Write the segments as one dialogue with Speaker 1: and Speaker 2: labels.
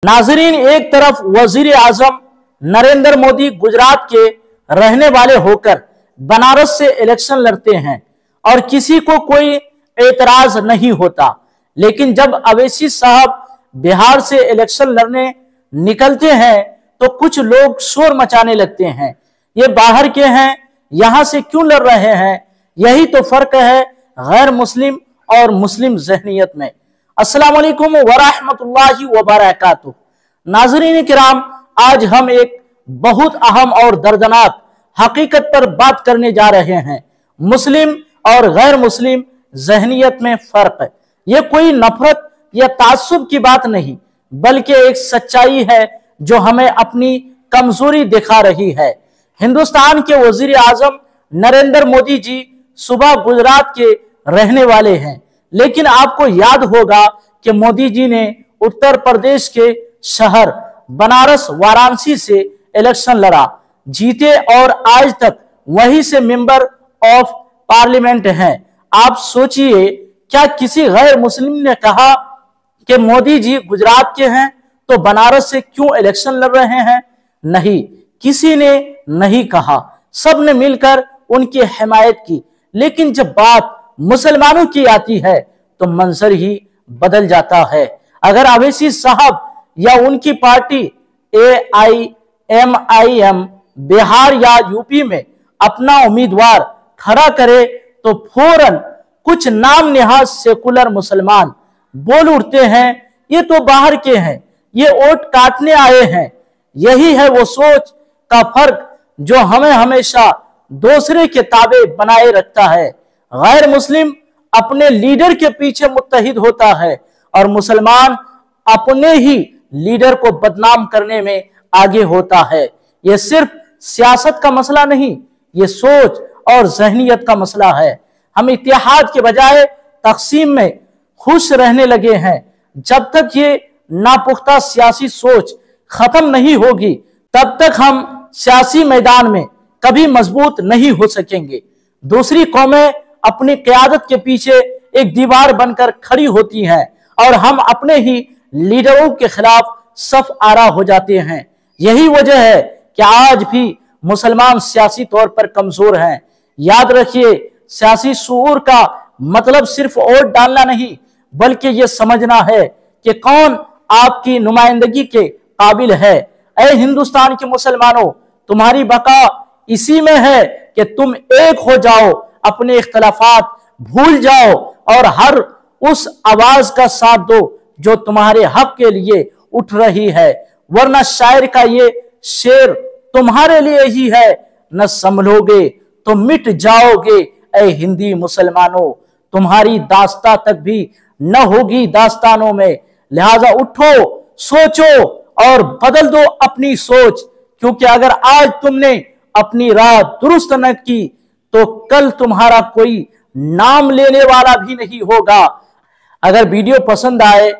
Speaker 1: नाजरीन, एक तरफ वजीर आजम नरेंद्र मोदी गुजरात के रहने वाले होकर बनारस से इलेक्शन लड़ते हैं और किसी को कोई एतराज नहीं होता, लेकिन जब अवैसी साहब बिहार से इलेक्शन लड़ने निकलते हैं तो कुछ लोग शोर मचाने लगते हैं। ये बाहर के हैं, यहां से क्यों लड़ रहे हैं? यही तो फर्क है गैर मुस्लिम और मुस्लिम ज़हनियत में। अस्सलाम वालेकुम वरहमतुल्लाहि वबरकातुहू। नाज़रीन किराम, आज हम एक बहुत अहम और दर्दनाक हकीकत पर बात करने जा रहे हैं। मुस्लिम और गैर मुस्लिम ज़हनियत में फर्क है। ये कोई नफरत या ताज्जुब की बात नहीं, बल्कि एक सच्चाई है जो हमें अपनी कमजोरी दिखा रही है। हिंदुस्तान के वजीर आजम नरेंद्र मोदी जी सुबह गुजरात के रहने वाले हैं, लेकिन आपको याद होगा कि मोदी जी ने उत्तर प्रदेश के शहर बनारस वाराणसी से इलेक्शन लड़ा, जीते और आज तक वहीं से मेंबर ऑफ पार्लियामेंट हैं। आप सोचिए, क्या किसी गैर मुस्लिम ने कहा कि मोदी जी गुजरात के हैं तो बनारस से क्यों इलेक्शन लड़ रहे हैं? नहीं, किसी ने नहीं कहा, सब ने मिलकर उनकी हिमायत की। लेकिन जब बात मुसलमानों की आती है तो मंजर ही बदल जाता है। अगर अवैसी साहब या उनकी पार्टी AIMIM बिहार या यूपी में अपना उम्मीदवार खड़ा करे तो फौरन कुछ नाम निहाज सेकुलर मुसलमान बोल उठते हैं, ये तो बाहर के हैं, ये वोट काटने आए हैं। यही है वो सोच का फर्क जो हमें हमेशा दूसरे के ताबे बनाए रखता है। गैर मुस्लिम अपने लीडर के पीछे मुत्तहिद होता है और मुसलमान अपने ही लीडर को बदनाम करने में आगे होता है। यह सिर्फ सियासत का मसला नहीं, ये सोच और ज़हनियत का मसला है। हम इत्तेहाद के बजाय तक़सीम में खुश रहने लगे हैं। जब तक ये नापुख्ता सियासी सोच खत्म नहीं होगी, तब तक हम सियासी मैदान में कभी मजबूत नहीं हो सकेंगे। दूसरी कौमें अपनी क़यादत के पीछे एक दीवार बनकर खड़ी होती हैं और हम अपने ही लीडरों के खिलाफ सफ आरा हो जाते हैं। यही वजह है कि आज भी मुसलमान सियासी तौर पर कमजोर हैं। याद रखिए, सियासी शऊर का मतलब सिर्फ वोट डालना नहीं, बल्कि यह समझना है कि कौन आपकी नुमाइंदगी के काबिल है। ऐ हिंदुस्तान के मुसलमानों, तुम्हारी बका इसी में है कि तुम एक हो जाओ, अपने इख्तलाफात भूल जाओ और हर उस आवाज का साथ दो जो तुम्हारे हक के लिए उठ रही है। वरना शायर का ये शेर तुम्हारे लिए ही है, न संभलोगे तो मिट जाओगे ऐ हिंदी मुसलमानों। तुम्हारी दास्ता तक भी न होगी दास्तानों में। लिहाजा उठो, सोचो और बदल दो अपनी सोच, क्योंकि अगर आज तुमने अपनी राह दुरुस्त न की तो कल तुम्हारा कोई नाम लेने वाला भी नहीं होगा। अगर वीडियो पसंद आए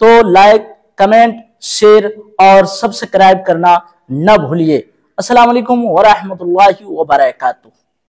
Speaker 1: तो लाइक, कमेंट, शेयर और सब्सक्राइब करना न भूलिए। अस्सलाम वालेकुम वरहमतुल्लाहि वबरकातुहू।